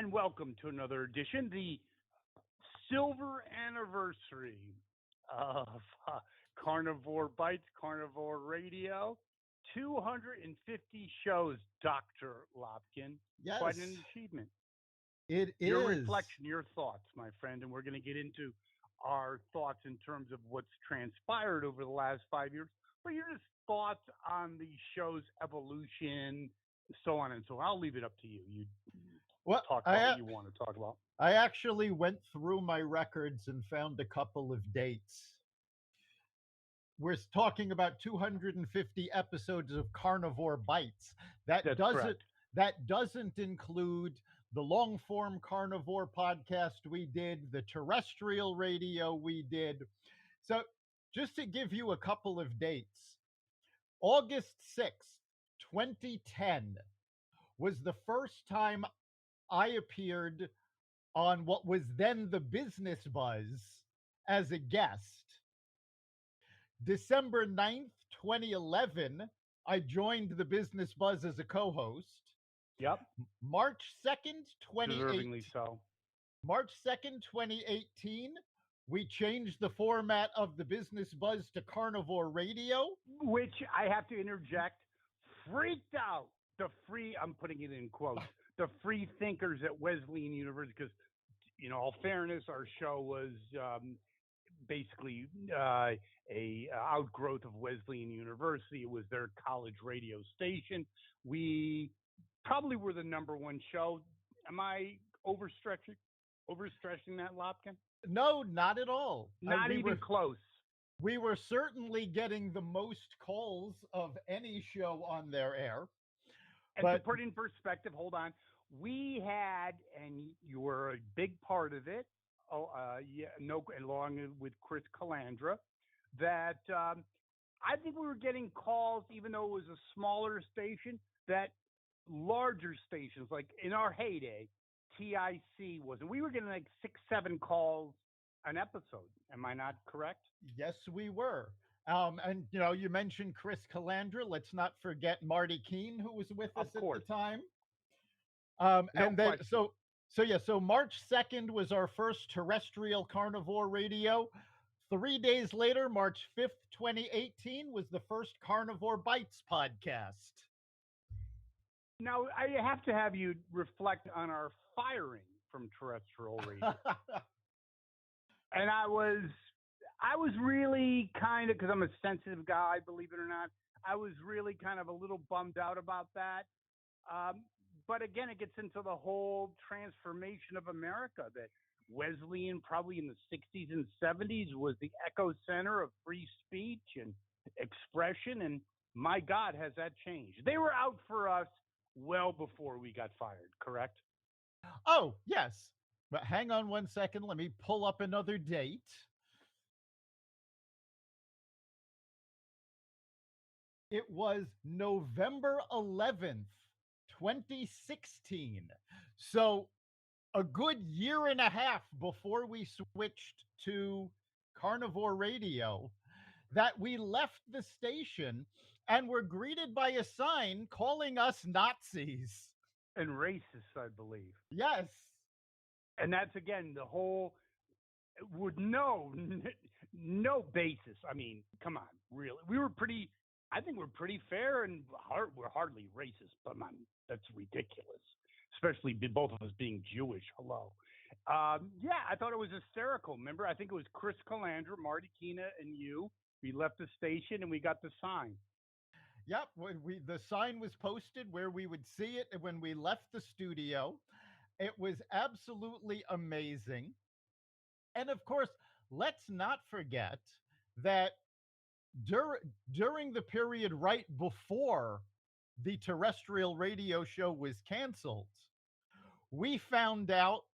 and welcome to another edition, the silver anniversary of Carnivore Bites, Carnivore Radio. 250 shows, Dr. Lopkin. Quite Yes, an achievement. it Your is. reflection, your thoughts, my friend, and we're going to get into our thoughts in terms of what's transpired over the last 5 years, but your just thoughts on the show's evolution, so on and so on. I'll leave it up to you. You Well, talk I about what a- you want to talk about. I actually went through my records and found a couple of dates. We're talking about 250 episodes of Carnivore Bites. That That's doesn't correct. that doesn't include the long form carnivore podcast we did, the terrestrial radio we did. So, just to give you a couple of dates, August 6th, 2010 was the first time I appeared on what was then the Business Buzz as a guest. December 9th, 2011, I joined the Business Buzz as a co host. Yep, March 2nd, 2018, deservingly so. March 2nd, 2018, we changed the format of the Business Buzz to Carnivore Radio. Which I have to interject, freaked out the free, I'm putting it in quotes, the free thinkers at Wesleyan University, because, all fairness, our show was basically a outgrowth of Wesleyan University. It was their college radio station. We probably were the number one show. Am I overstretching that, Lopkin? No, not at all. Not even close. We were certainly getting the most calls of any show on their air. And to put it in perspective, hold on. We had, and you were a big part of it, along with Chris Calandra, that I think we were getting calls, even though it was a smaller station, that larger stations, like in our heyday, TIC was, and we were getting like 6, 7 calls an episode. Am I not correct? Yes, we were. And you mentioned Chris Calandra. Let's not forget Marty Keene, who was with us at the time. No and then question. so March 2nd was our first terrestrial carnivore radio. 3 days later, March 5th, 2018, was the first Carnivore Bites podcast. Now I have to have you reflect on our firing from terrestrial radio. And I was really kind of, because I'm a sensitive guy, believe it or not, I was really kind of a little bummed out about that. But again, it gets into the whole transformation of America, that Wesleyan, probably in the 60s and 70s, was the echo center of free speech and expression. And my God, has that changed? They were out for us well before we got fired, correct? Oh, yes. But hang on 1 second. Let me pull up another date. It was November 11th, 2016. So a good year and a half before we switched to Carnivore Radio, that we left the station and were greeted by a sign calling us Nazis. And racist, I believe. Yes. And that's, again, the whole, with no basis. I mean, come on, really. I think we're pretty fair, and we're hardly racist, but man, that's ridiculous. Especially both of us being Jewish. Hello. Yeah, I thought it was hysterical. Remember, I think it was Chris Calandra, Marty Keena, and you. We left the station and we got the sign. Yep, the sign was posted where we would see it when we left the studio. It was absolutely amazing. And of course, let's not forget that during the period right before the terrestrial radio show was canceled, we found out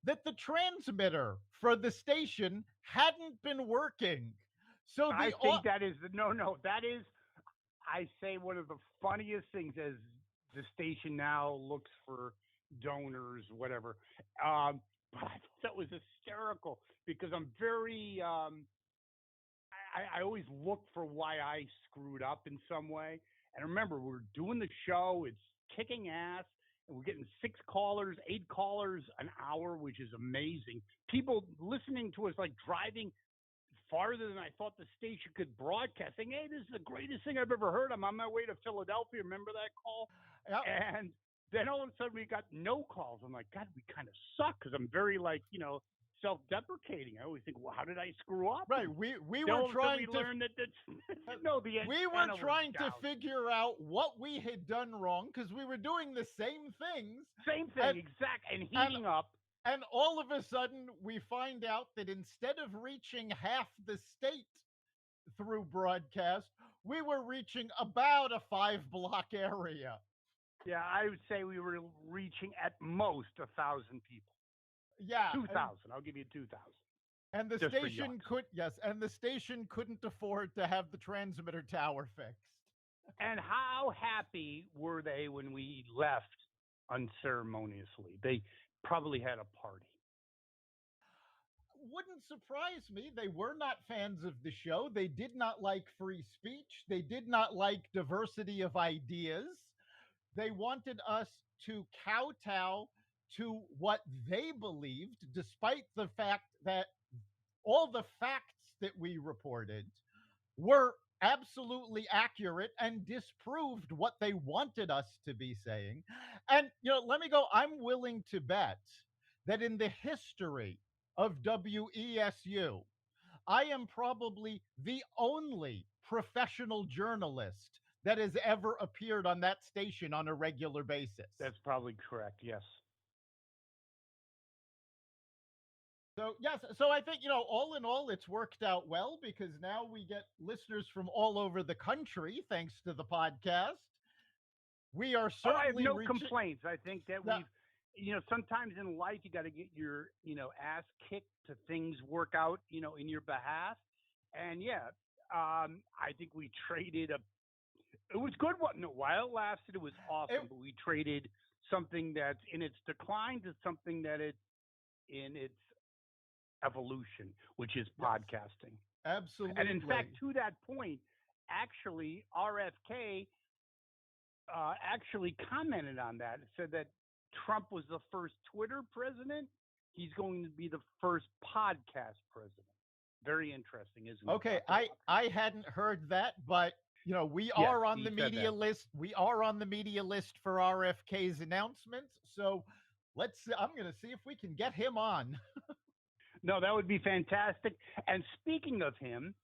that the transmitter for the station hadn't been working. So I think that is that is, I say, one of the funniest things, as the station now looks for donors, whatever. But I thought that was hysterical, because I'm very, I always look for why I screwed up in some way. And remember, we're doing the show, it's kicking ass, And we're getting 6 callers, 8 callers an hour, which is amazing. People listening to us like driving farther than I thought the station could broadcast, saying, "Hey, this is the greatest thing I've ever heard. I'm on my way to Philadelphia." Remember that call? Yep. And then all of a sudden we got no calls. I'm like, God, we kind of suck because I'm very self-deprecating. I always think, well, how did I screw up? Right. And We then were all of a sudden trying we to learned that no, the we were antenna was trying to down. figure out what we had done wrong because we were doing the same things. Same thing, exact, and and heating up. and all of a sudden we find out that instead of reaching half the state through broadcast, we were reaching about a 5-block area. Yeah, I would say we were reaching at most 1,000 people. Yeah. 2,000. I'll give you 2,000. And the Just for station yucks. and the station couldn't afford to have the transmitter tower fixed. And how happy were they when we left unceremoniously? They probably had a party. Wouldn't surprise me. They were not fans of the show. They did not like free speech. They did not like diversity of ideas. They wanted us to kowtow to what they believed, despite the fact that all the facts that we reported were absolutely accurate and disproved what they wanted us to be saying. And, let me go. I'm willing to bet that in the history of WESU, I am probably the only professional journalist that has ever appeared on that station on a regular basis. That's probably correct, yes. So, yes, so I think, all in all, it's worked out well because now we get listeners from all over the country thanks to the podcast. We are certainly I have no complaints. I think that sometimes in life you got to get your, ass kicked to things work out, in your behalf. And I think we traded it was good. While it lasted, it was awesome. But we traded something that's in its decline to something that it's in its evolution, which is podcasting. Absolutely. And in fact, to that point, actually, RFK actually commented on that. It said that Trump was the first Twitter president. He's going to be the first podcast president. Very interesting, isn't it? Okay, I hadn't heard that, but we are on the media list. We are on the media list for RFK's announcements. So I'm going to see if we can get him on. No, that would be fantastic. And speaking of him,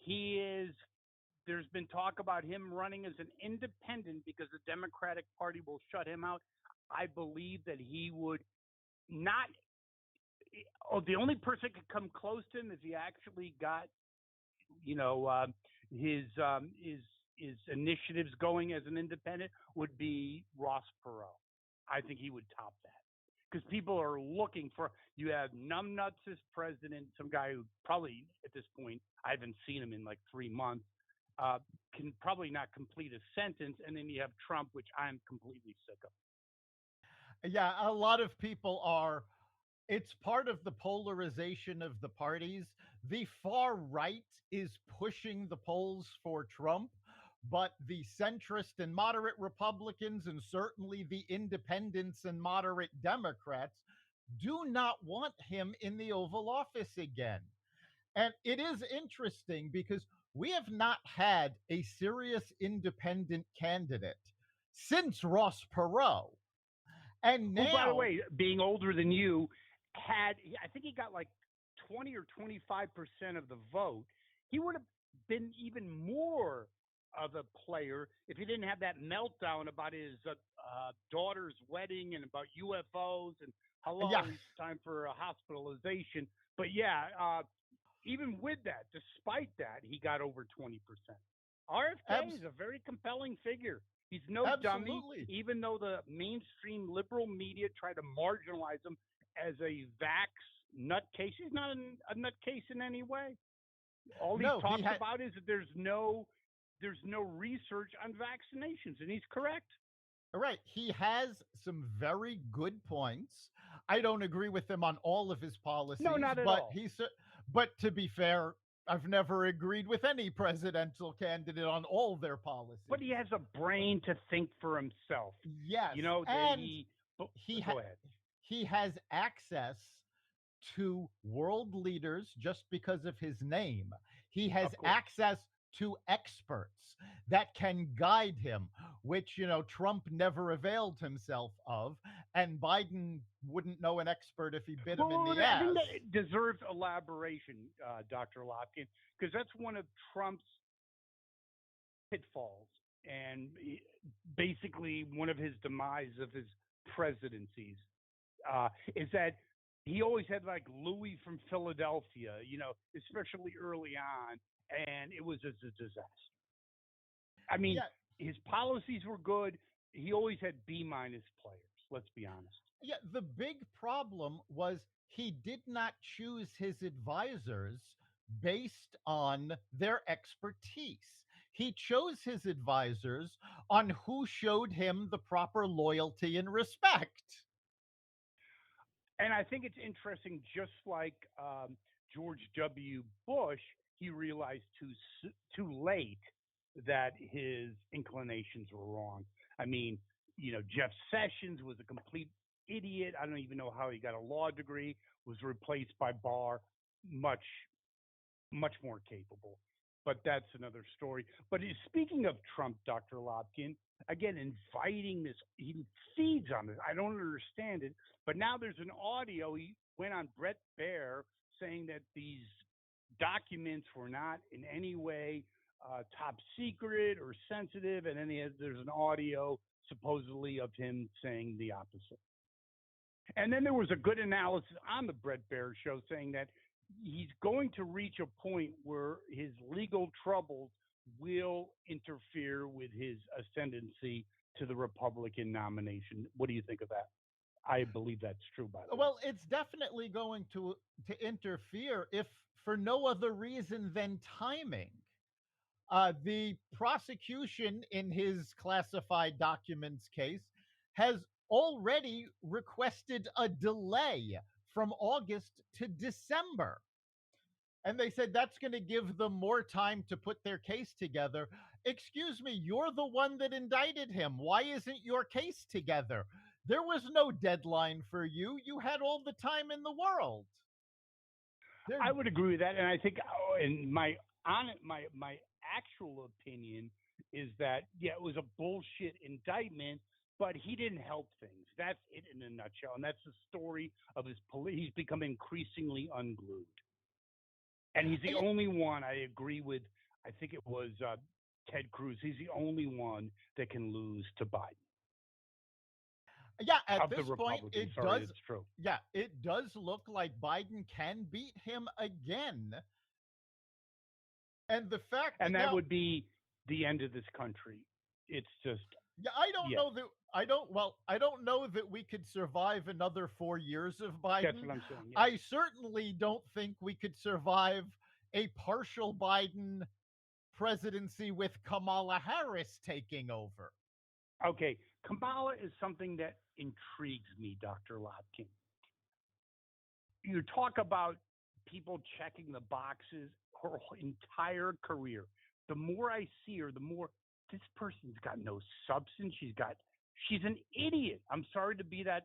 there's been talk about him running as an independent because the Democratic Party will shut him out. I believe that he would not. The only person that could come close to him if he actually got, his initiatives going as an independent would be Ross Perot. I think he would top that because people are looking for. You have numbnuts as president, some guy who probably at this point I haven't seen him in like 3 months. Can probably not complete a sentence, and then you have Trump, which I'm completely sick of. Yeah, a lot of people are. It's part of the polarization of the parties. The far right is pushing the polls for Trump, but the centrist and moderate Republicans, and certainly the independents and moderate Democrats, do not want him in the Oval Office again. And it is interesting because we have not had a serious independent candidate since Ross Perot. And now, by the way, being older than you, I think he got like 20 or 25% of the vote. He would have been even more of a player if he didn't have that meltdown about his daughter's wedding and about UFOs and how long it's time for a hospitalization. But even with that, despite that, he got over 20%. RFK is a very compelling figure. He's no dummy, even though the mainstream liberal media try to marginalize him as a vax nutcase. He's not a nutcase in any way. All he talks about is that there's no research on vaccinations, and he's correct. Right. He has some very good points. I don't agree with him on all of his policies. No, not at all. But to be fair, I've never agreed with any presidential candidate on all their policies. But he has a brain to think for himself. Yes. He But he go ha- ahead. he has access to world leaders just because of his name. He has Of course. access to experts that can guide him, which, Trump never availed himself of. And Biden wouldn't know an expert if he bit him in Well, the I think ass. that it deserves elaboration, Dr. Lopkin, because that's one of Trump's pitfalls and basically one of his demise of his presidencies is that he always had like Louis from Philadelphia, especially early on, and it was a disaster. I mean, Yeah, his policies were good. He always had B minus players. Let's be honest. yeah, the big problem was he did not choose his advisors based on their expertise. He chose his advisors on who showed him the proper loyalty and respect. And I think it's interesting, just like George W. Bush, he realized too late that his inclinations were wrong. I mean, Jeff Sessions was a complete idiot. I don't even know how he got a law degree. Was replaced by Barr, much much more capable. But that's another story. But speaking of Trump, Dr. Lopkin, again, inviting this, he feeds on it. I don't understand it. But now there's an audio. He went on Brett Baer saying that these documents were not in any way top secret or sensitive. And then there's an audio supposedly of him saying the opposite. And then there was a good analysis on the Brett Baer show saying that he's going to reach a point where his legal troubles will interfere with his ascendancy to the Republican nomination. What do you think of that? I believe that's true, by the way. Well, it's definitely going to interfere, if for no other reason than timing. The prosecution in his classified documents case has already requested a delay from August to December. And they said that's going to give them more time to put their case together. Excuse me, you're the one that indicted him. Why isn't your case together? There was no deadline for you. You had all the time in the world. They're I would agree with that, and I think, and my actual opinion is that it was a bullshit indictment, but he didn't help things. That's it in a nutshell, and that's the story of his. He's become increasingly unglued, and he's the yeah, only one I agree with. I think it was Ted Cruz. He's the only one that can lose to Biden yeah, at of the this point Republicans. Sorry, it's true, it does look like Biden can beat him again. And the fact and that that now, would be the end of this country. It's just yeah, I don't yes. know that I don't know that we could survive another 4 years of That's Biden. what I'm saying. Yes. I certainly don't think we could survive a partial Biden presidency with Kamala Harris taking over. Okay. Kamala is something that intrigues me, Dr. Lopkin. You talk about people checking the boxes her entire career. The more I see her, the more this person's got no substance. She's an idiot. I'm sorry to be that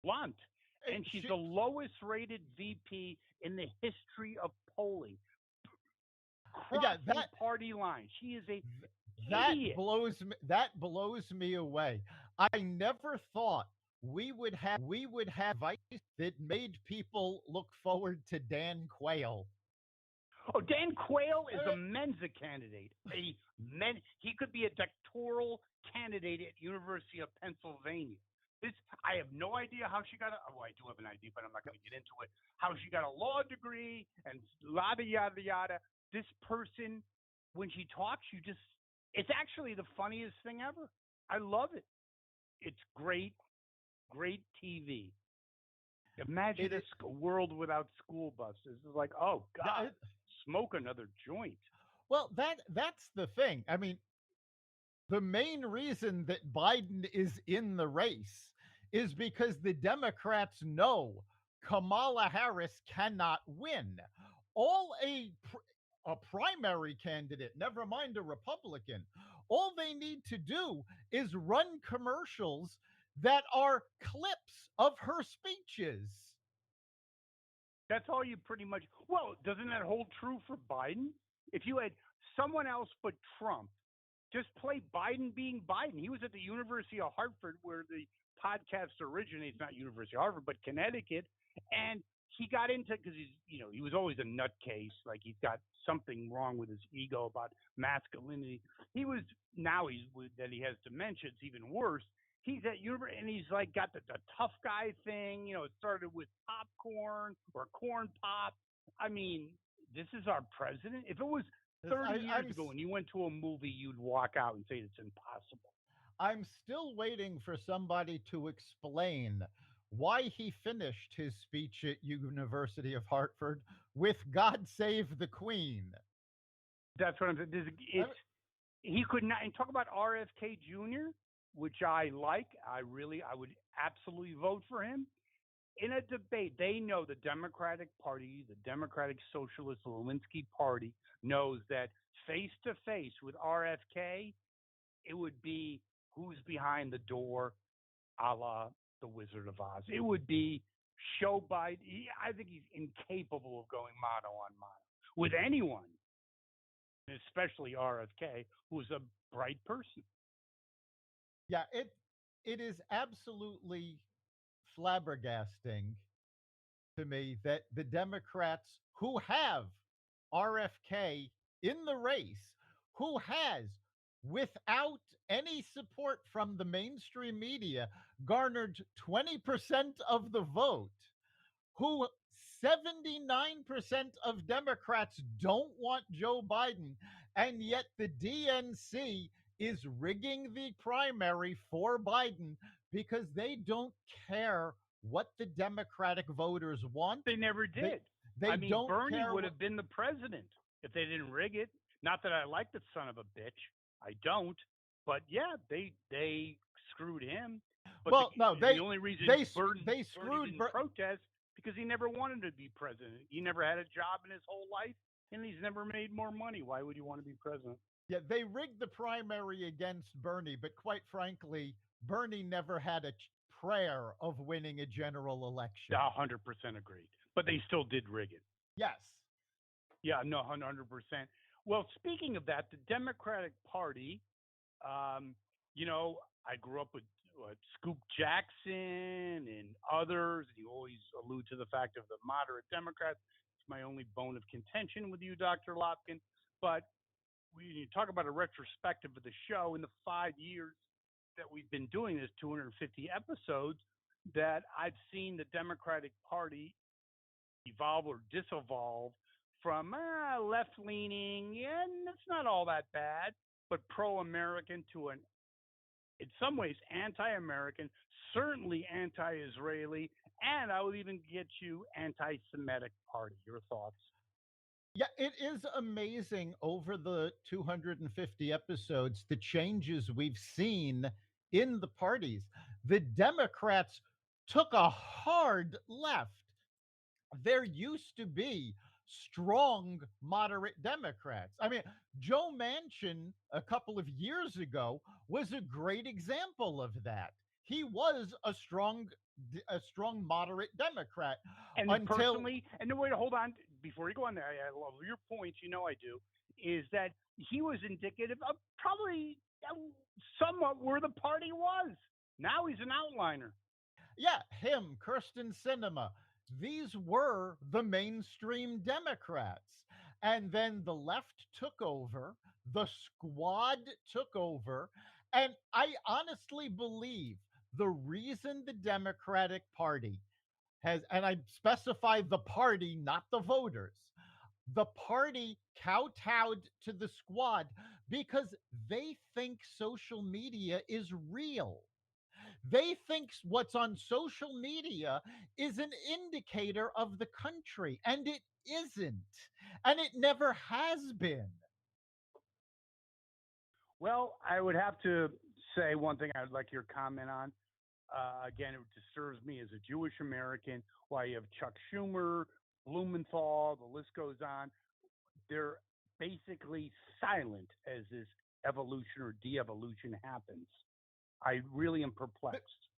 blunt. And she's She, the lowest rated VP in the history of polling, yeah, crossing party lines. She is a that idiot. blows me away. I never thought we would have advice that made people look forward to Dan Quayle. Oh, Dan Quayle is a Uh, Mensa candidate. He could be a doctoral candidate at University of Pennsylvania. This I have no idea how she got a. Oh, I do have an idea, but I'm not going to get into it. How she got a law degree and yada yada yada. This person, when she talks, it's actually the funniest thing ever. I love it. It's great, great TV. Imagine it, it a world without school buses. It's like, oh God, smoke another joint. well, that's the thing. I mean, the main reason that Biden is in the race is because the Democrats know Kamala Harris cannot win. All a primary candidate, never mind a Republican, all they need to do is run commercials that are clips of her speeches. That's all you pretty much. Well, doesn't that hold true for Biden? If you had someone else but Trump, just play Biden being Biden. He was at the University of Hartford, where the podcast originates, not University of Harvard, but Connecticut, and he got into because he was always a nutcase, like he's got something wrong with his ego about masculinity. He was now he's that he has dementia. It's even worse. He's at university and he's like got the tough guy thing. It started with popcorn or corn pop. I mean, this is our president. If it was 30 years ago when you went to a movie, you'd walk out and say it's impossible. I'm still waiting for somebody to explain why he finished his speech at University of Hartford with "God Save the Queen." That's what I'm saying. He could not. And talk about RFK Jr., which I like. I would absolutely vote for him. In a debate, they know the Democratic Party, the Democratic Socialist Lewinsky Party knows that face to face with RFK, it would be who's behind the door, a la the Wizard of Oz. It would be show by. I think he's incapable of going mano on mano with anyone, especially RFK, who's a bright person. Yeah, it is absolutely flabbergasting to me that the Democrats who have RFK in the race, who has, without any support from the mainstream media, garnered 20% of the vote, who 79% of Democrats don't want Joe Biden, and yet the DNC is rigging the primary for Biden because they don't care what the Democratic voters want. They never They, did. they don't Bernie care would have been the president if they didn't rig it. Not that I like the son of a bitch. I don't. But yeah, they screwed him. But well, no, the only reason they Bernie screwed didn't protest because he never wanted to be president. He never had a job in his whole life, and he's never made more money. Why would you want to be president? Yeah, they rigged the primary against Bernie, but quite frankly, Bernie never had a prayer of winning a general election. 100% agreed. But they still did rig it. Yes. Yeah, no, 100%. Well, speaking of that, the Democratic Party, I grew up with Scoop Jackson and others. You always allude to the fact of the moderate Democrats. It's my only bone of contention with you, Dr. Lopkin. But when you talk about a retrospective of the show in the 5 years that we've been doing this, 250 episodes, that I've seen the Democratic Party evolve or disevolve from left leaning, and it's not all that bad, but pro American to an, in some ways, anti American, certainly anti Israeli, and I will even get you anti Semitic party. Your thoughts? Yeah, it is amazing over the 250 episodes, the changes we've seen in the parties. The Democrats took a hard left. There used to be strong moderate Democrats. I mean, Joe Manchin a couple of years ago was a great example of that. He was a strong moderate Democrat And until personally, and the way to hold on before you go on there, I love your points. I do. Is that he was indicative of probably somewhat where the party was. Now he's an outliner. yeah, him, Kirsten Sinema, these were the mainstream Democrats. And then the left took over, the squad took over. And I honestly believe the reason the Democratic Party has, and I specify the party, not the voters, the party kowtowed to the squad because they think social media is real. They think what's on social media is an indicator of the country, and it isn't. And it never has been. Well, I would have to say one thing I'd like your comment on. Again, it disturbs me as a Jewish American why you have Chuck Schumer, Blumenthal, the list goes on. They're basically silent as this evolution or de evolution happens. I really am perplexed.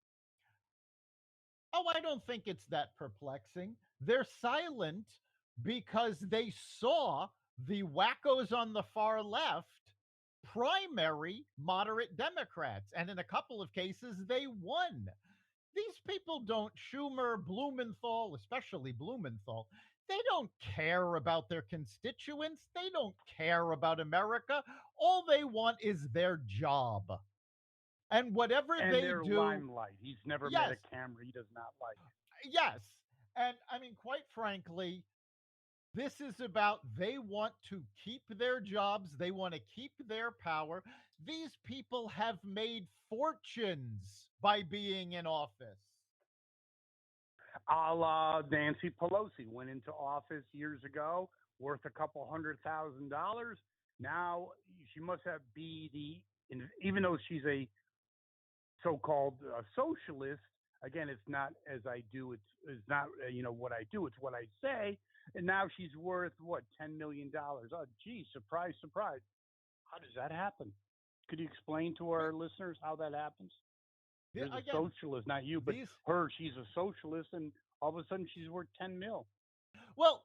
Oh, I don't think it's that perplexing. They're silent because they saw the wackos on the far left primary moderate Democrats. And in a couple of cases, they won. These people don't, Schumer, Blumenthal, especially Blumenthal, they don't care about their constituents. They don't care about America. All they want is their job. And whatever And they their do, limelight. He's never met yes, a camera he does not like. yes. And I mean, quite frankly, this is about they want to keep their jobs, they want to keep their power. These people have made fortunes by being in office. A la Nancy Pelosi went into office years ago, worth a couple $100,000. Now she must have be even though she's a so-called socialist. Again, it's not as I do. It's not what I do. It's what I say. And now she's worth what, $10 million. Oh, gee, surprise, surprise. How does that happen? Could you explain to our listeners how that happens? You're the Again, socialist, not you, but these her. She's a socialist, and all of a sudden she's worth 10 mil. well,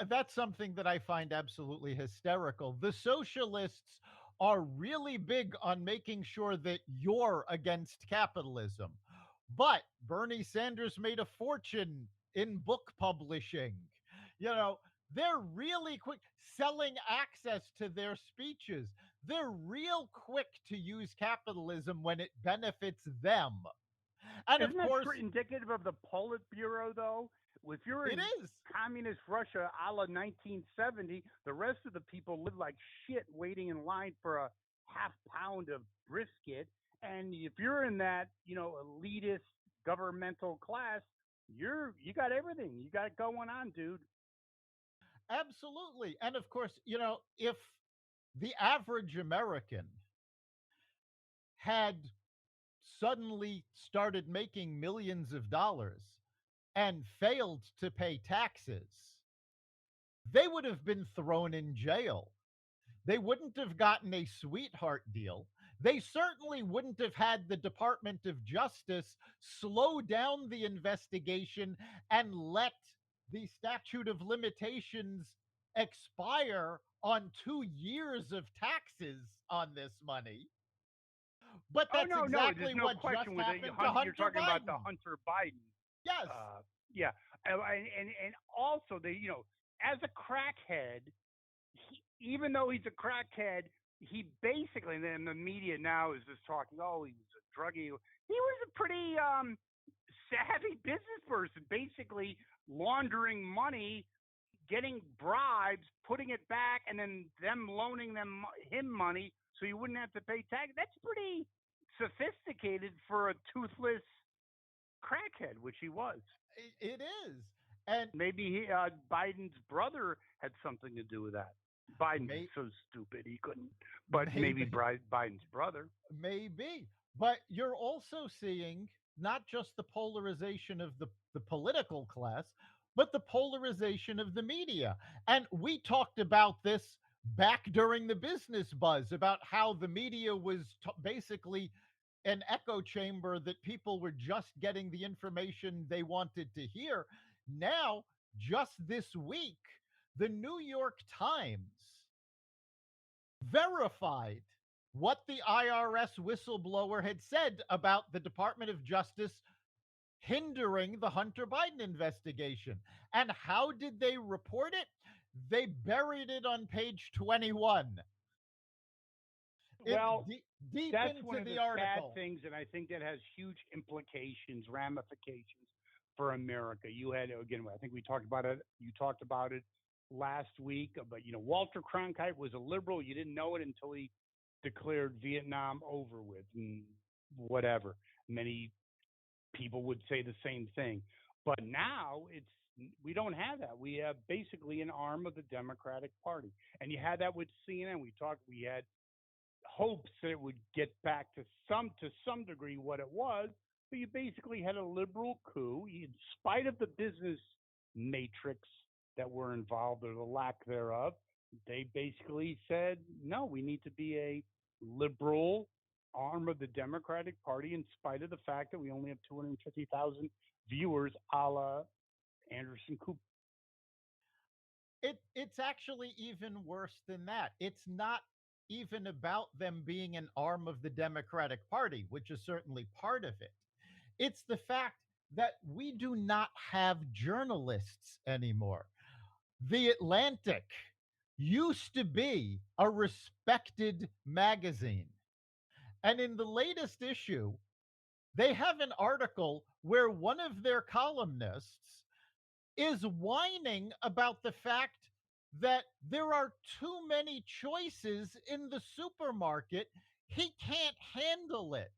that's something that I find absolutely hysterical. The socialists are really big on making sure that you're against capitalism. But Bernie Sanders made a fortune in book publishing. You know, they're really quick selling access to their speeches. They're real quick to use capitalism when it benefits them. And of Isn't that course, indicative of the Politburo, though? If you're it in is. communist Russia a la 1970, the rest of the people live like shit waiting in line for a half pound of brisket. And if you're in that, elitist governmental class, you got everything. You got it going on, dude. Absolutely. And of course, if the average American had suddenly started making millions of dollars and failed to pay taxes, they would have been thrown in jail. They wouldn't have gotten a sweetheart deal. They certainly wouldn't have had the Department of Justice slow down the investigation and let the statute of limitations expire on 2 years of taxes on this money. But Oh that's no, no, there's exactly no what just question with it. happened to You're Hunter talking about the Biden. Hunter Biden. Yes, Yeah, and also as a crackhead, even though he's a crackhead, he basically, and then the media now is just talking, oh, he was a druggie. He was a pretty savvy business person, basically laundering money, getting bribes, putting it back, and then them loaning him money so he wouldn't have to pay tax. That's pretty sophisticated for a toothless crackhead, which he was. it is. And Maybe Biden's brother had something to do with that. Biden's may, so stupid he couldn't, but maybe maybe Biden's brother. Maybe. But you're also seeing not just the polarization of the political class, but the polarization of the media. And we talked about this back during the business buzz about how the media was basically an echo chamber that people were just getting the information they wanted to hear. Now, just this week, the New York Times verified what the IRS whistleblower had said about the Department of Justice hindering the Hunter Biden investigation. And how did they report it? They buried it on page 21. It Well, deep that's one into of the the sad article. things, and I think that has huge implications, ramifications for America. You had again, I think we talked about it. You talked about it last week, but Walter Cronkite was a liberal. You didn't know it until he declared Vietnam over with, and whatever. Many people would say the same thing, but now we don't have that. We have basically an arm of the Democratic Party, and you had that with CNN. We had hopes that it would get back to some degree what it was, but you basically had a liberal coup in spite of the business matrix that were involved or the lack thereof. They basically said, no, we need to be a liberal arm of the Democratic Party in spite of the fact that we only have 250,000 viewers a la Anderson Cooper. It's actually even worse than that. It's not even about them being an arm of the Democratic Party, which is certainly part of it. It's the fact that we do not have journalists anymore. The Atlantic used to be a respected magazine. And in the latest issue, they have an article where one of their columnists is whining about the fact that there are too many choices in the supermarket. He can't handle it.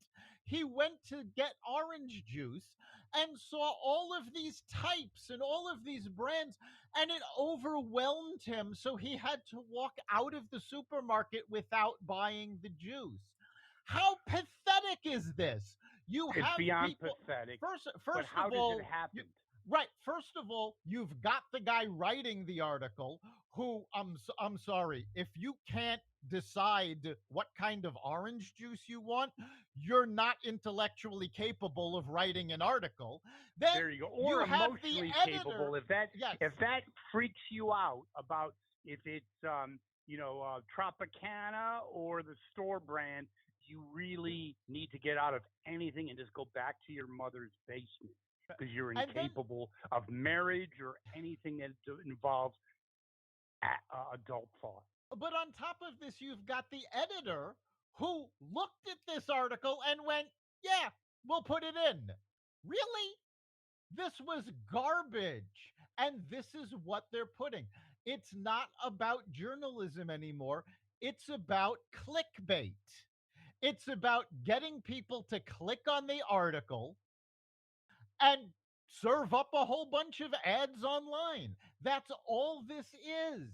He went to get orange juice and saw all of these types and all of these brands, and it overwhelmed him. So he had to walk out of the supermarket without buying the juice. How pathetic is this? You It's have beyond people. pathetic. First, But first how of does it all, happen? right. First of all, you've got the guy writing the article who I'm sorry, if you can't decide what kind of orange juice you want, you're not intellectually capable of writing an article. Then There you go. you Or have the emotionally editor. capable. Yes. If that freaks you out about if it's Tropicana or the store brand, you really need to get out of anything and just go back to your mother's basement because you're And then incapable of marriage or anything that involves adult thought. but on top of this, you've got the editor who looked at this article and went, "Yeah, we'll put it in." Really? This was garbage. And this is what they're putting. It's not about journalism anymore. It's about clickbait. It's about getting people to click on the article and serve up a whole bunch of ads online. That's all this is.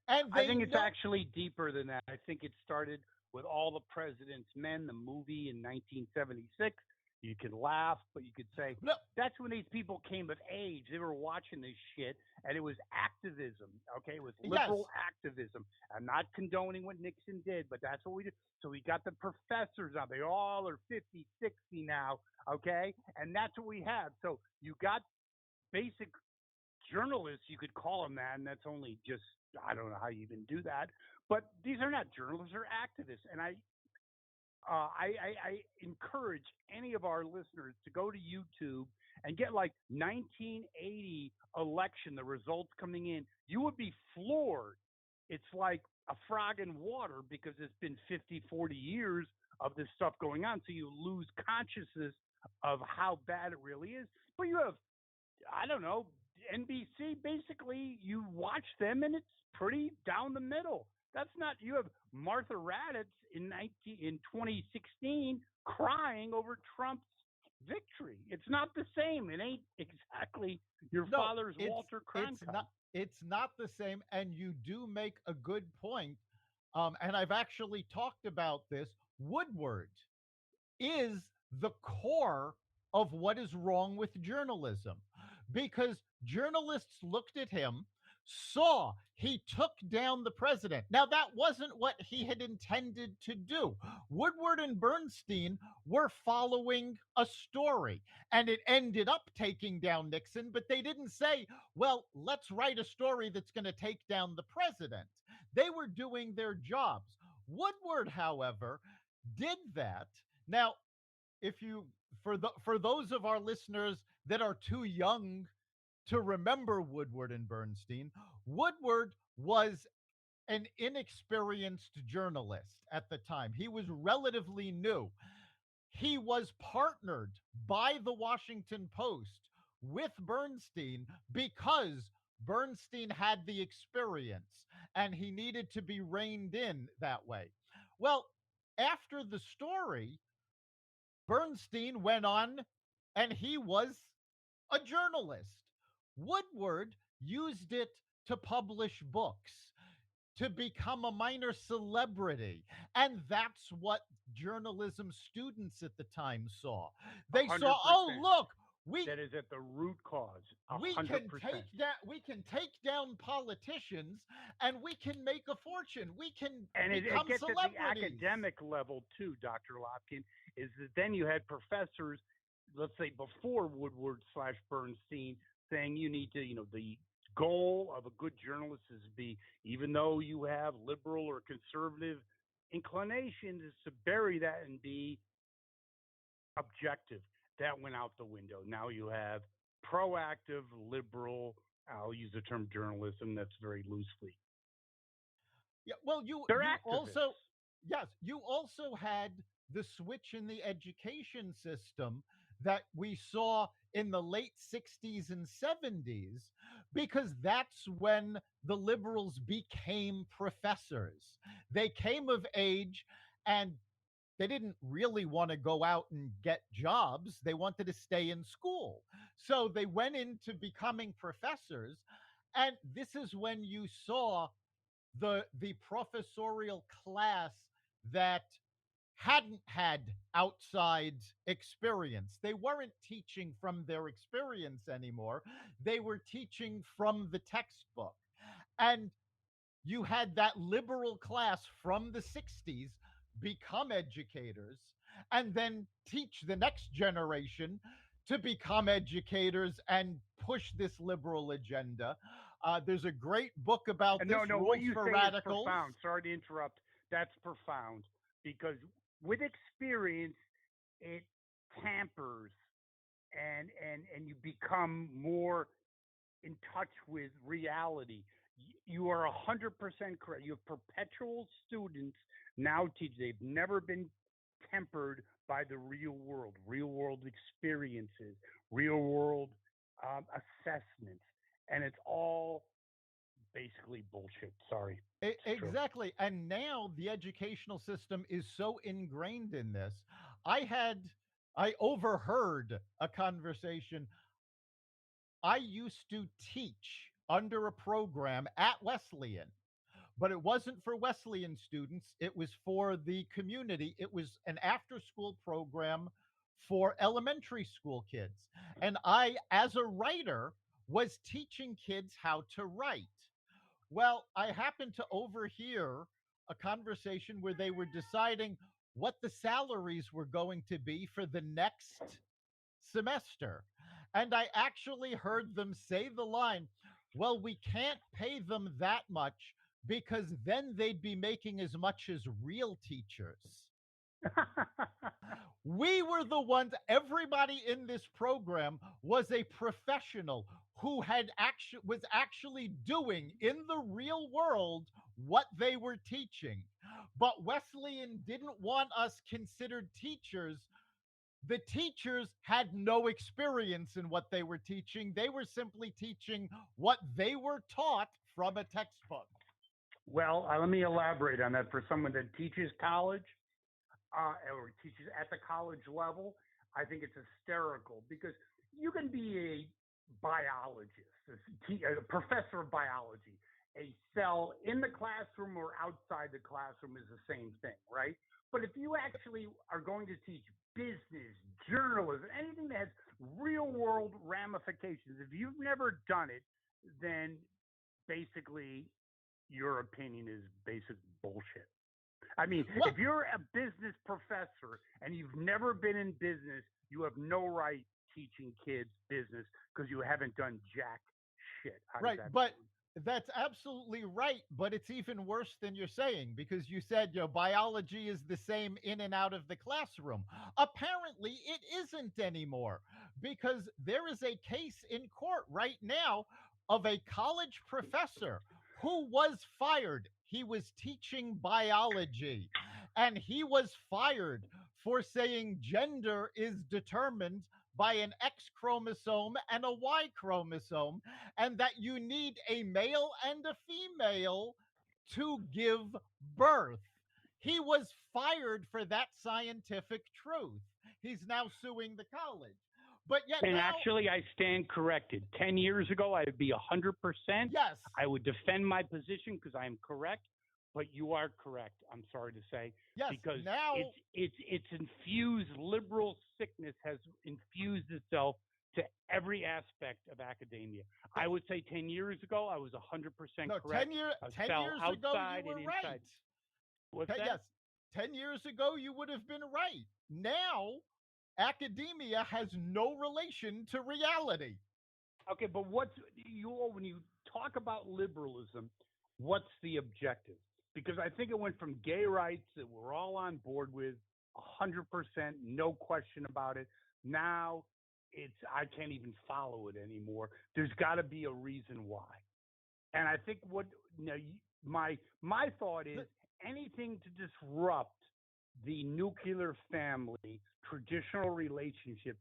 And I they think it's know. actually deeper than that. I think it started with All the President's Men, the movie in 1976. You could laugh, but you could say No, that's when these people came of age. They were watching this shit, and it was activism. Okay, it was liberal yes. activism. I'm not condoning what Nixon did, but that's what we did. So we got the professors now. They all are 50, 60 now. Okay, and that's what we have. So you got basic journalists, you could call them that, and that's only just I don't know how you even do that. But these are not journalists; they're activists, and I encourage any of our listeners to go to YouTube and get like 1980 election, the results coming in. You would be floored. It's like a frog in water because it's been 50, 40 years of this stuff going on. So you lose consciousness of how bad it really is. But you have I don't know, NBC, basically, you watch them and it's pretty down the middle. That's not, you have Martha Raddatz in 2016 crying over Trump's victory. It's not the same. It ain't exactly your No, father's Walter it's Cronkite. not it's not the same, and you do make a good point. And I've actually talked about this. Woodward is the core of what is wrong with journalism because journalists looked at him, saw he took down the president. Now, that wasn't what he had intended to do. Woodward and Bernstein were following a story, and it ended up taking down Nixon, but they didn't say, well, let's write a story that's going to take down the president. They were doing their jobs. Woodward, however, did that. Now, if you for those of our listeners that are too young to remember Woodward and Bernstein, Woodward was an inexperienced journalist at the time. He was relatively new. He was partnered by the Washington Post with Bernstein because Bernstein had the experience and he needed to be reined in that way. Well, after the story, Bernstein went on and he was a journalist. Woodward used it to publish books, to become a minor celebrity. And that's what journalism students at the time saw. They saw, oh, 100%. look, we that is at the root cause, we hundred can percent. take down we can take down politicians, and we can make a fortune. We can And it become gets at the celebrities. academic level too, Dr. Lopkin, is that then you had professors, let's say before Woodward slash Bernstein, saying you need to, the goal of a good journalist is to be, even though you have liberal or conservative inclinations, is to bury that and be objective. That went out the window. Now you have proactive, liberal, I'll use the term journalism, that's very loosely. Yeah, well, you They're you activists. also yes, you also had the switch in the education system that we saw in the late 60s and 70s, because that's when the liberals became professors. They came of age, and they didn't really want to go out and get jobs. They wanted to stay in school. So they went into becoming professors. And this is when you saw the professorial class that hadn't had outside experience. They weren't teaching from their experience anymore. They were teaching from the textbook. And you had that liberal class from the 60s become educators and then teach the next generation to become educators and push this liberal agenda. There's a great book about And this, no, no, what Rules you for say is Radicals. profound. Sorry to interrupt. That's profound because with experience, it tampers and you become more in touch with reality. You are 100% correct. You have perpetual students now teach. They've never been tempered by the real world experiences, real world assessments, and it's all basically bullshit. Sorry, it's true. Exactly. And now the educational system is so ingrained in this. I had, I overheard a conversation. I used to teach under a program at Wesleyan, but it wasn't for Wesleyan students. It was for the community. It was an after school program for elementary school kids. And I, as a writer, was teaching kids how to write. Well, I happened to overhear a conversation where they were deciding what the salaries were going to be for the next semester. And I actually heard them say the line, well, we can't pay them that much because then they'd be making as much as real teachers. We were the ones, everybody in this program was a professional who had actually was actually doing in the real world what they were teaching. But Wesleyan didn't want us considered teachers. The teachers had no experience in what they were teaching. They were simply teaching what they were taught from a textbook. Well, let me elaborate on that. For someone that teaches college or teaches at the college level, I think it's hysterical because you can be a biologist, a professor of biology. A cell in the classroom or outside the classroom is the same thing, right? But if you actually are going to teach business, journalism, anything that has real world ramifications, if you've never done it, then basically your opinion is basic bullshit. I mean, Well, if you're a business professor and you've never been in business, you have no right teaching kids business because you haven't done jack shit. How does right, that but sound? that's absolutely right. But it's even worse than you're saying, because you said biology is the same in and out of the classroom. Apparently, it isn't anymore, because there is a case in court right now of a college professor who was fired. He was teaching biology, and he was fired for saying gender is determined by an X chromosome and a Y chromosome, and that you need a male and a female to give birth. He was fired for that scientific truth. He's now suing the college. But yet And now, actually, I stand corrected. 10 years ago, I'd be 100%. yes, I would defend my position because I am correct, but you are correct. I'm sorry to say yes, because now, it's infused liberal sickness has infused itself to every aspect of academia. Th- I would say 10 years ago, I was 100% No, correct. I 10 fell years ago, you outside were and right. inside. What's that? Yes, 10 years ago, you would have been right. Now, academia has no relation to reality. Okay, but when you talk about liberalism, what's the objective? Because I think it went from gay rights that we're all on board with, 100%, no question about it. Now I can't even follow it anymore. There's got to be a reason why. And I think what you know, my thought is anything to disrupt the nuclear family, traditional relationships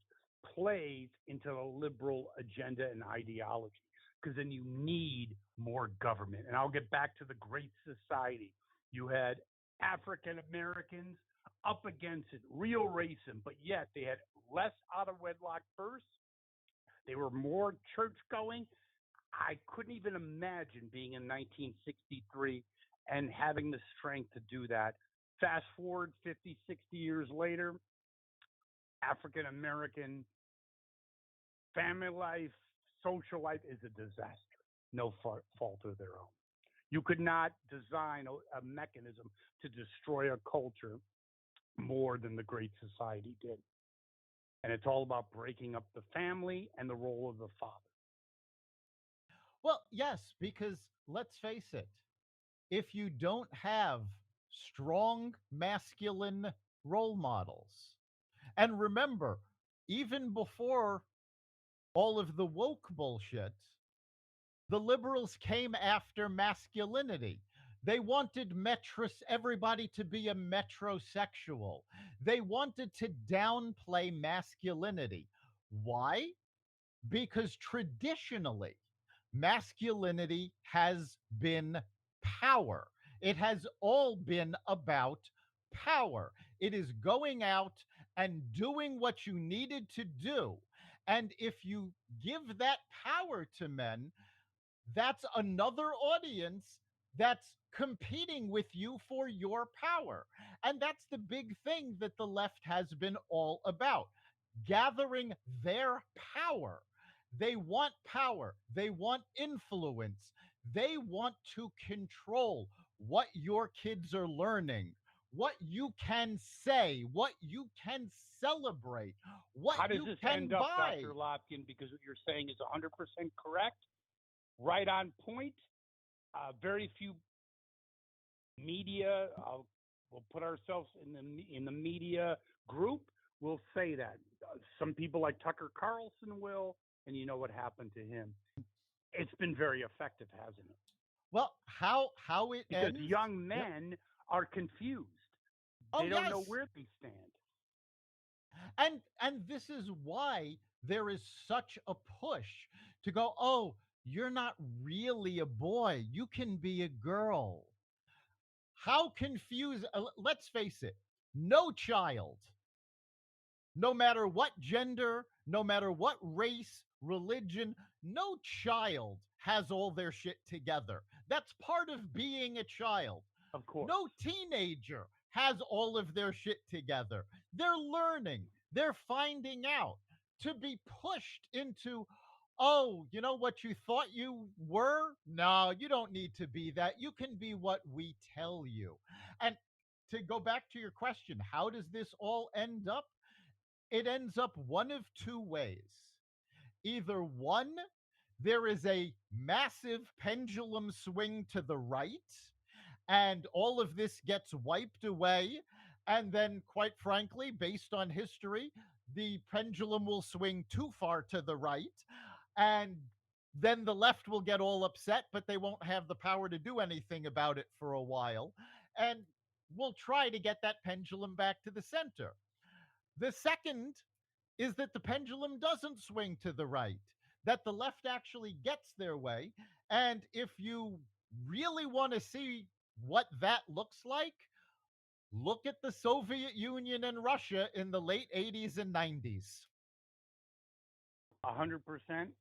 plays into the liberal agenda and ideology because then you need more government. And I'll get back to the Great Society. You had African Americans up against it, real racism, but yet they had less out of wedlock births. They were more church going. I couldn't even imagine being in 1963 and having the strength to do that. Fast forward 50, 60 years later, African American family life, social life is a disaster. No fault of their own. You could not design a mechanism to destroy a culture more than the Great Society did. And it's all about breaking up the family and the role of the father. Well, yes, because let's face it, if you don't have strong masculine role models, and remember, even before all of the woke bullshit, the liberals came after masculinity. They wanted everybody to be a metrosexual. They wanted to downplay masculinity. Why? Because traditionally, masculinity has been power. It has all been about power. It is going out and doing what you needed to do. And if you give that power to men, that's another audience that's competing with you for your power. And that's the big thing that the left has been all about, gathering their power. They want power, they want influence, they want to control what your kids are learning, what you can say, what you can celebrate, what How does you this can end up, buy. Dr. Lopkin? Because what you're saying is 100% correct, right on point. Very few media, we'll put ourselves in the media group, will say that. Some people like Tucker Carlson will, and you know what happened to him. It's been very effective, hasn't it? Well, how it Because ends? young Yep. men are confused. Oh They don't know yes. where they stand. And this is why there is such a push to go, "Oh, you're not really a boy. You can be a girl." How confused, let's face it. No child, no matter what gender, no matter what race, religion, no child has all their shit together. That's part of being a child. Of course. No teenager has all of their shit together. They're learning, they're finding out. To be pushed into, oh, you know what you thought you were? No, you don't need to be that. You can be what we tell you. And to go back to your question, how does this all end up? It ends up one of two ways. Either one, there is a massive pendulum swing to the right, and all of this gets wiped away. And then, quite frankly, based on history, the pendulum will swing too far to the right. And then the left will get all upset, but they won't have the power to do anything about it for a while. And we'll try to get that pendulum back to the center. The second is that the pendulum doesn't swing to the right, that the left actually gets their way. And if you really want to see what that looks like, look at the Soviet Union and Russia in the late 80s and 90s. 100%.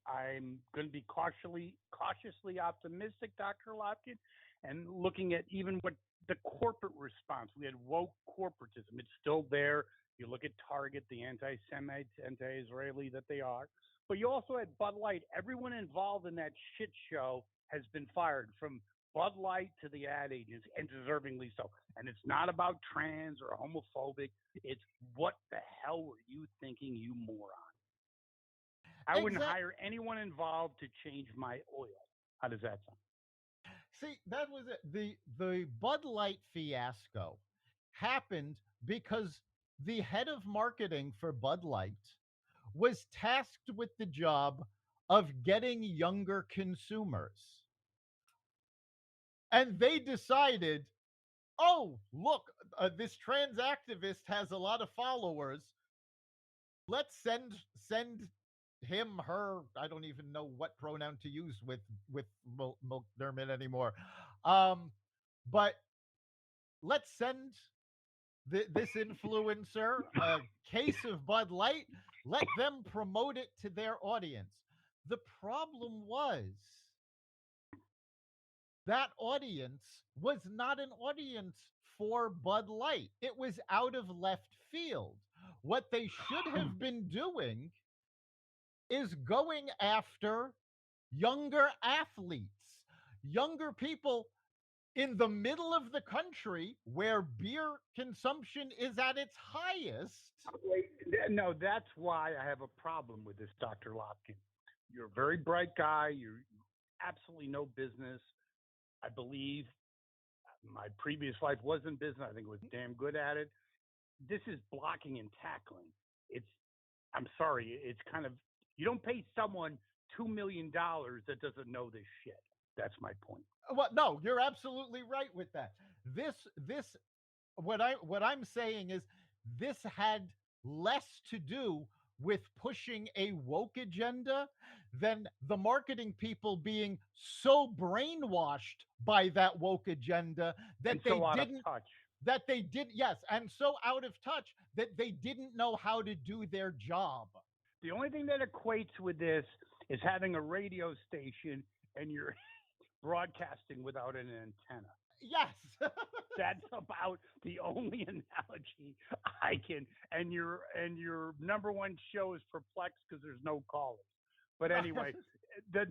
I'm going to be cautiously optimistic, Dr. Lopkin, and looking at even what the corporate response. We had woke corporatism. It's still there. You look at Target, the anti-Semites, anti-Israeli that they are. But you also had Bud Light. Everyone involved in that shit show has been fired, from Bud Light to the ad agents, and deservingly so. And it's not about trans or homophobic. It's, what the hell were you thinking, you moron? I wouldn't Exact. hire anyone involved to change my oil. How does that sound? See, that was it. The Bud Light fiasco happened because the head of marketing for Bud Light was tasked with the job of getting younger consumers. And they decided, oh, look, this trans activist has a lot of followers. Let's send him, her. I don't even know what pronoun to use with McDermott anymore. Um, but let's send this influencer a case of Bud Light. Let them promote it to their audience. The problem was that audience was not an audience for Bud Light. It was out of left field. What they should have been doing is going after younger athletes, younger people in the middle of the country where beer consumption is at its highest. No, that's why I have a problem with this, Dr. Lopkin. You're a very bright guy. You absolutely no business. I believe my previous life was in business. I think it was damn good at it. This is blocking and tackling. It's, I'm sorry, it's kind of, you don't pay someone $2 million that doesn't know this shit. That's my point. Well, no, you're absolutely right with that. This what I'm saying is this had less to do with pushing a woke agenda than the marketing people being so brainwashed by that woke agenda that And they so out of didn't touch. that they did yes, and so out of touch that they didn't know how to do their job. The only thing that equates with this is having a radio station and you're broadcasting without an antenna. Yes. That's about the only analogy I can. And your number one show is perplexed because there's no callers. But anyway, the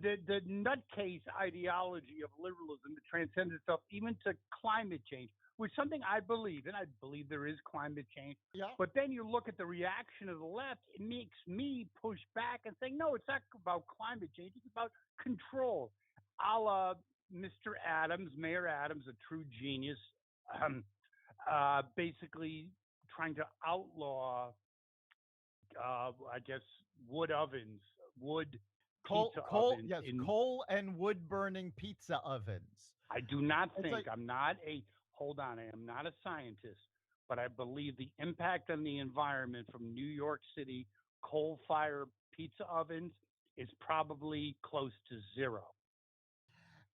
nutcase ideology of liberalism that transcends itself even to climate change, which is something I believe in. I believe there is climate change. Yeah. But then you look at the reaction of the left, it makes me push back and say, no, it's not about climate change. It's about control. A la Mr. Adams, Mayor Adams, a true genius, um, basically trying to outlaw, I guess, wood ovens, wood pizza ovens. Yes, coal and wood burning pizza ovens. I do not It's think, like, I'm not a, hold on, I am not a scientist, but I believe the impact on the environment from New York City coal fire pizza ovens is probably close to zero.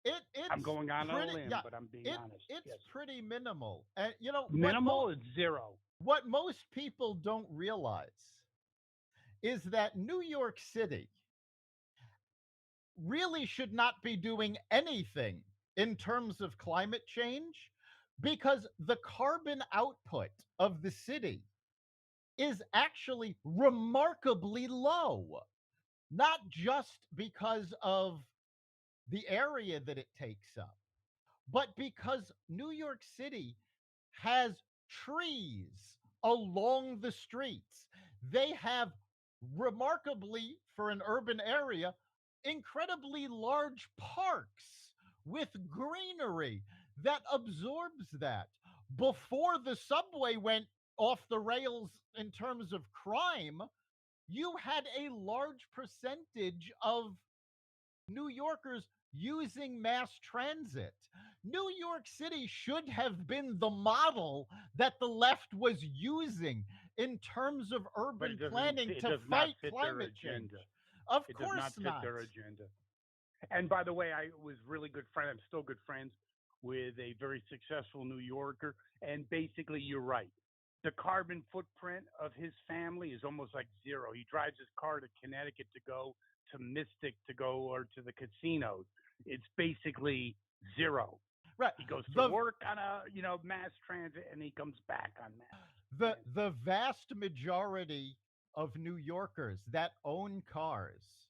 it's I'm going on a pretty, limb, yeah, but I'm being honest. it's Yes. pretty minimal. And you know Minimal is zero. what most people don't realize is that New York City really should not be doing anything in terms of climate change because the carbon output of the city is actually remarkably low, not just because of the area that it takes up, but because New York City has trees along the streets. They have, remarkably for an urban area, incredibly large parks with greenery that absorbs that. Before the subway went off the rails in terms of crime, you had a large percentage of New Yorkers using mass transit. New York City should have been the model that the left was using in terms of But urban it doesn't. planning It to does not fight fit their climate change. agenda. Of It does course not fit not. their agenda. And by the way, I was really good friend. I'm still good friends with a very successful New Yorker. And basically, you're right. The carbon footprint of his family is almost like zero. He drives his car to Connecticut to go to Mystic to go or to the casinos. It's basically zero. Right. He goes to The work on a mass transit and he comes back on mass. the vast majority of New Yorkers that own cars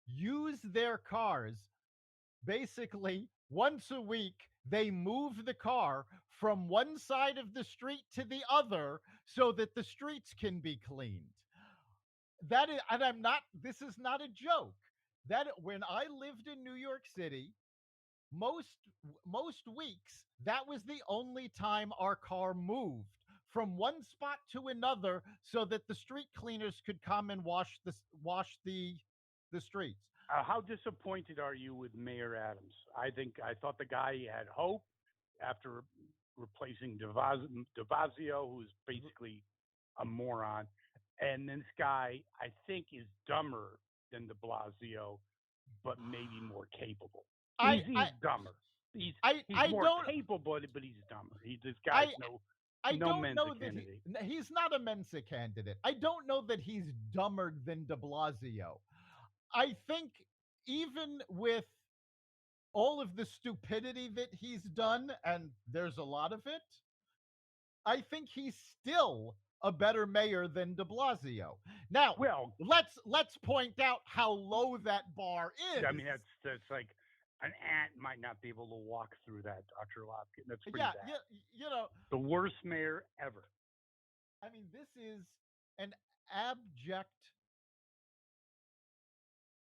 use their cars basically once a week. They move the car from one side of the street to the other so that the streets can be cleaned. That is, and I'm not, this is not a joke. That when I lived in New York City, most most weeks that was the only time our car moved from one spot to another so that the street cleaners could come and wash the streets. How disappointed are you with Mayor Adams? I thought the guy had hope after replacing Devazio, who's basically a moron, and this guy I think is dumber than De Blasio, but maybe more capable. I He's dumber. He's he's I more don't capable, but he's dumber. This guy's I I no don't Mensa know that candidate. he's not a Mensa candidate. I don't know that he's dumber than De Blasio. I think even with all of the stupidity that he's done, and there's a lot of it, I think he's still a better mayor than De Blasio. Now, Well, let's point out how low that bar is. I mean that's like an ant might not be able to walk through that, Dr. Lopkin. That's pretty Yeah, bad. yeah, The worst mayor ever. I mean, this is an abject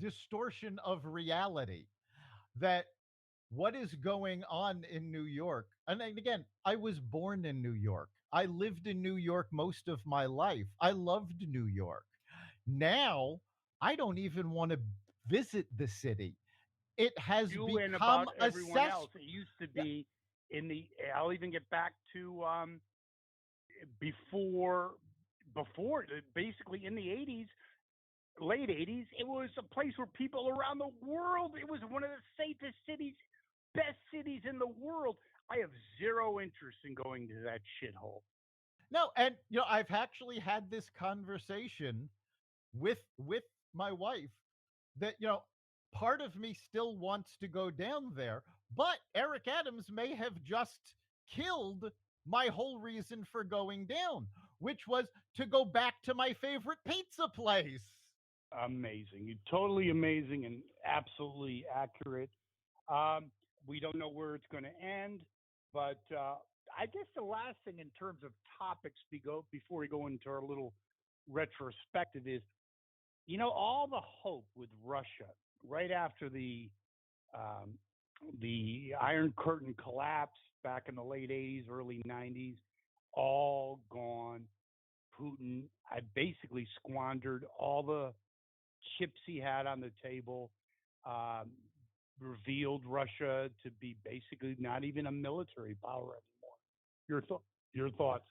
distortion of reality that what is going on in New York. And again, I was born in New York. I lived in New York most of my life. I loved New York. Now, I don't even want to visit the city. It has You and become about a everyone cess. else. It used to Yeah, be in the. I'll even get back to before basically in the 80s, late 80s. It was a place where people around the world. It was one of the safest cities, best cities in the world. I have zero interest in going to that shithole. no, and I've actually had this conversation with my wife that part of me still wants to go down there, but Eric Adams may have just killed my whole reason for going down, which was to go back to my favorite pizza place. Amazing, totally amazing, and absolutely accurate. Um, we don't know where it's going to end, but I guess the last thing in terms of topics before we go into our little retrospective is, all the hope with Russia right after um, the Iron Curtain collapsed back in the late 80s, early 90s, all gone. Putin, I basically squandered all the chips he had on the table, um, revealed Russia to be basically not even a military power anymore. Your thoughts?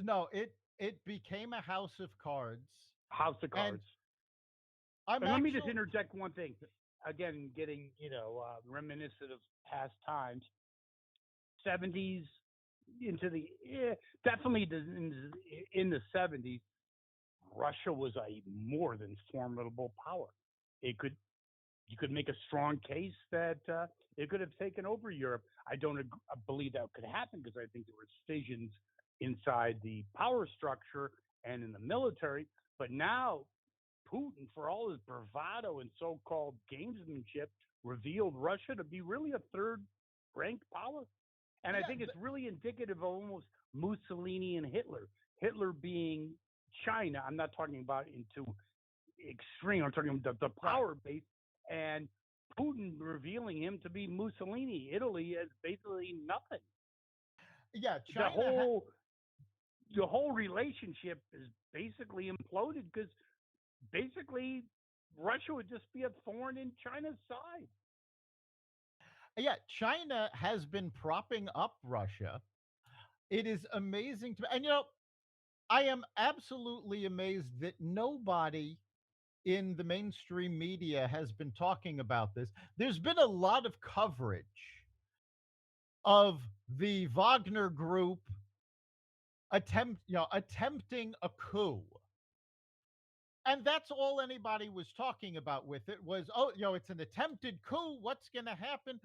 No, it became a house of cards, House of and Cards. I'm And let me just actually interject one thing. Again, getting reminiscent of past times. 70s into the definitely in the 70s, Russia was a more than formidable power. It could You could make a strong case that it could have taken over Europe. I don't believe that could happen because I think there were decisions inside the power structure and in the military. But now Putin, for all his bravado and so-called gamesmanship, revealed Russia to be really a third-ranked power. And I yeah, think it's really indicative of almost Mussolini and Hitler. Hitler being China. I'm not talking about into extreme. I'm talking about the right. power base, and Putin revealing him to be Mussolini. Italy as basically nothing. Yeah, The China whole the whole relationship is basically imploded because basically Russia would just be a thorn in China's side. yeah, China has been propping up Russia. It is amazing to, and I am absolutely amazed that nobody in the mainstream media has been talking about this. There's been a lot of coverage of the Wagner group attempting a coup. And that's all anybody was talking about with it was, oh, it's an attempted coup. What's going to happen?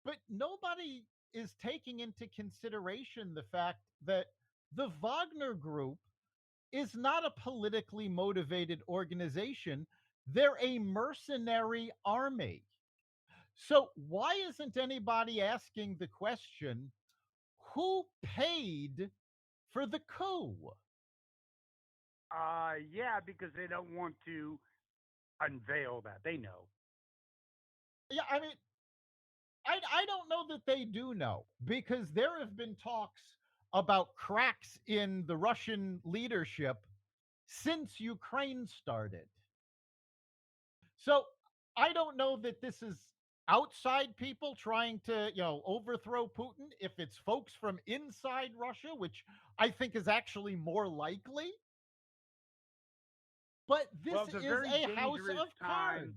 But nobody is taking into consideration the fact that The Wagner Group is not a politically motivated organization. They're a mercenary army. So why isn't anybody asking the question, who paid for the coup? Yeah, because they don't want to unveil that. They know. Yeah, I mean, I don't know that they do know, because there have been talks about cracks in the Russian leadership since Ukraine started. So I don't know that this is outside people trying to, overthrow Putin. If it's folks from inside Russia, which I think is actually more likely, but this Well, it's a is very a house dangerous of time, cards.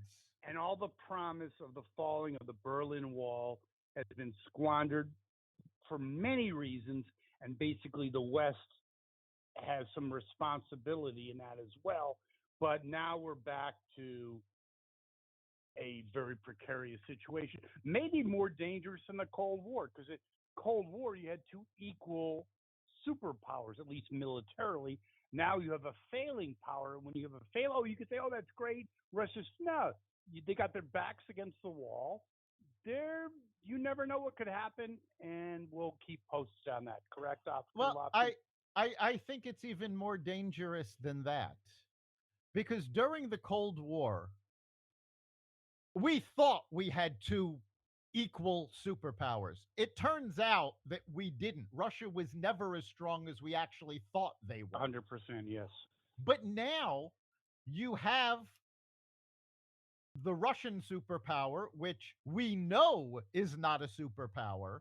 and all the promise of the falling of the Berlin Wall has been squandered for many reasons, and basically the West has some responsibility in that as well. But now we're back to a very precarious situation, maybe more dangerous than the Cold War, because in Cold War you had two equal superpowers, at least militarily. Now you have a failing power. When you have a fail, oh, you could say, oh, that's great. Russia's no, they got their backs against the wall. They're you never know what could happen, and we'll keep posted on that. Correct, Oscar Well, Lofton? I think it's even more dangerous than that, because during the Cold War, we thought we had two equal superpowers. It turns out that we didn't. Russia was never as strong as we actually thought they were. 100%, yes. But now you have the Russian superpower, which we know is not a superpower,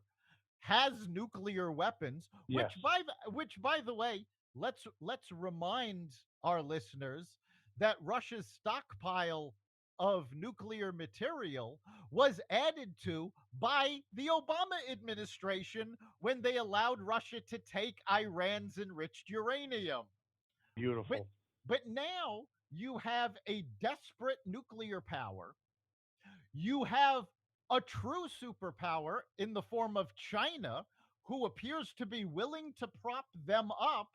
has nuclear weapons, Yes. which by the way, let's remind our listeners that Russia's stockpile of nuclear material was added to by the Obama administration when they allowed Russia to take Iran's enriched uranium. But Beautiful. but now you have a desperate nuclear power. You have a true superpower in the form of China, who appears to be willing to prop them up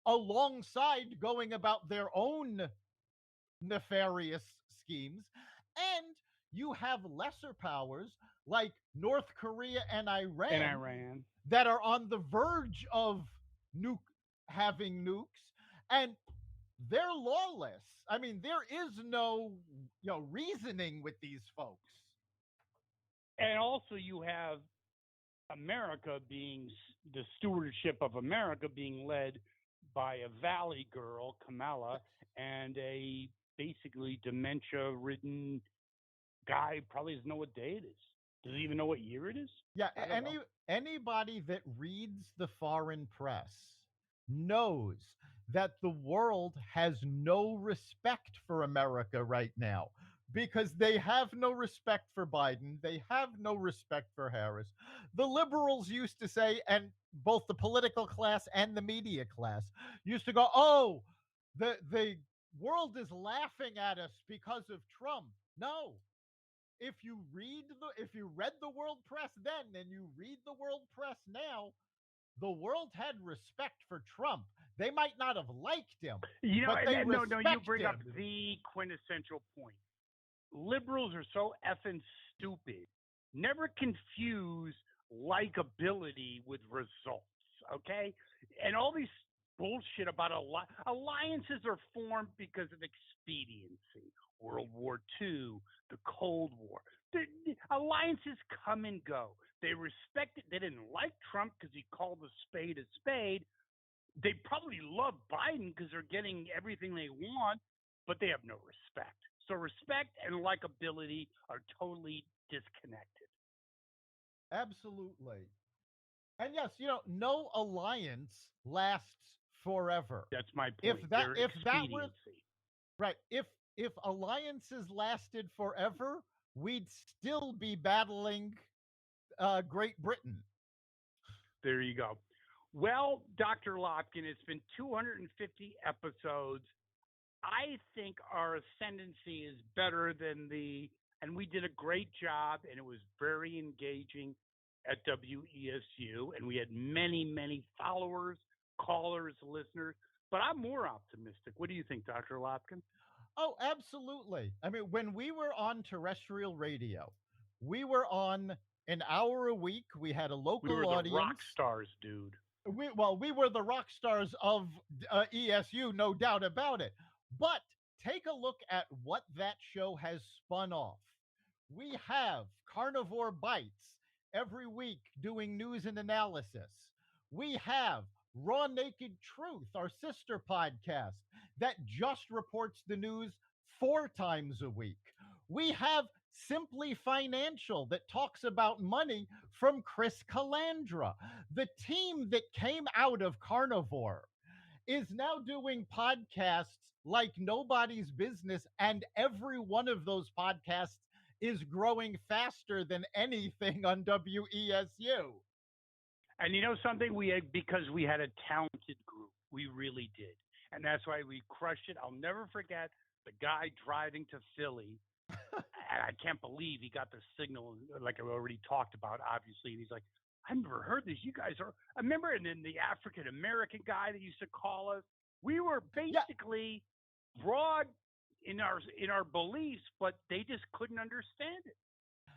alongside going about their own nefarious schemes. And you have lesser powers like North Korea and And Iran Iran. that are on the verge of nuke having nukes, and they're lawless. I mean, there is no reasoning with these folks. And also, you have America being the stewardship of America being led by a valley girl, Kamala, and a basically dementia ridden guy probably doesn't know what day it is. Does he even know what year it is? Yeah, I don't know. anybody that reads the foreign press knows that the world has no respect for America right now, because they have no respect for Biden. They have no respect for Harris. The liberals used to say, and both the political class and the media class used to go, "Oh, the world is laughing at us because of Trump." No, if you read the world press then and you read the world press now, the world had respect for Trump. They might not have liked him, You know, but they no, you respect bring up him. the quintessential point. Liberals are so effing stupid. Never confuse likability with results, okay? And all these bullshit about alliances are formed because of expediency. World War II, the Cold War. The alliances come and go. They respect it. They didn't like Trump because he called a spade a spade. They probably love Biden because they're getting everything they want, but they have no respect. So respect and likability are totally disconnected. Absolutely. And yes, no alliance lasts forever. That's my If point. that Their if that were expediency. right, if alliances lasted forever, we'd still be battling Great Britain. There you go. Well, Dr. Lopkin, it's been 250 episodes. I think our ascendancy is better than and we did a great job, and it was very engaging at WESU, and we had many, many followers, callers, listeners. But I'm more optimistic. What do you think, Dr. Lopkin? Oh, absolutely. I mean, when we were on terrestrial radio, we were on an hour a week. We had a We local were the rock audience. stars, dude. We were the rock stars of ESU, no doubt about it. But take a look at what that show has spun off. We have Carnivore Bites every week doing news and analysis. We have Raw Naked Truth, our sister podcast, that just reports the news 4 times a week. We have Simply Financial that talks about money from Chris Calandra. The team that came out of Carnivore is now doing podcasts like nobody's business, and every one of those podcasts is growing faster than anything on WESU. And you know something? We had, because we had a talented group. We really did. And that's why we crushed it. I'll never forget the guy driving to Philly. And I can't believe he got the signal, like I already talked about, obviously. And he's like, I've never heard this. You guys are. I remember, and then the African American guy that used to call us. We were Yeah, basically broad in our beliefs, but they just couldn't understand it.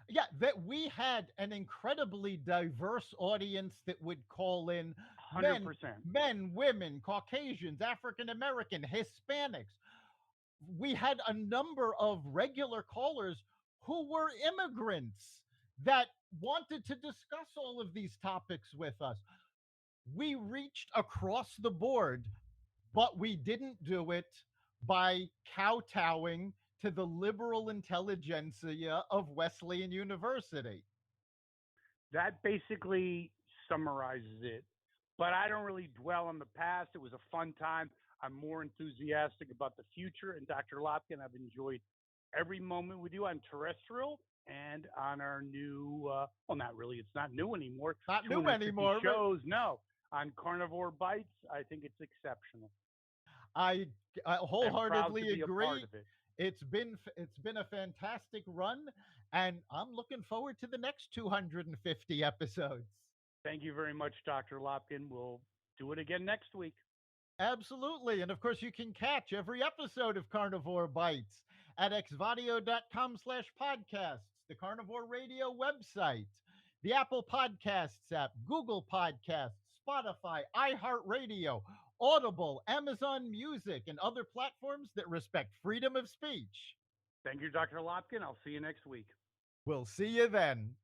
yeah, that we had an incredibly diverse audience that would call in 100%. women, Caucasians, African American, Hispanics. We had a number of regular callers who were immigrants that wanted to discuss all of these topics with us. We reached across the board, but we didn't do it by kowtowing to the liberal intelligentsia of Wesleyan University. That basically summarizes it. But I don't really dwell on the past. It was a fun time. I'm more enthusiastic about the future. And Dr. Lopkin, I've enjoyed every moment with you on terrestrial and on our new, well, not really, it's not new anymore. Not new 250 anymore, but shows. No, on Carnivore Bites, I think it's exceptional. I, I I'm proud to wholeheartedly be a part agree. of it. It's been a fantastic run, and I'm looking forward to the next 250 episodes. Thank you very much, Dr. Lopkin. We'll do it again next week. Absolutely. And of course, you can catch every episode of Carnivore Bites at xvadio.com/podcasts, the Carnivore Radio website, the Apple Podcasts app, Google Podcasts, Spotify, iHeartRadio, Audible, Amazon Music, and other platforms that respect freedom of speech. Thank you, Dr. Lopkin. I'll see you next week. We'll see you then.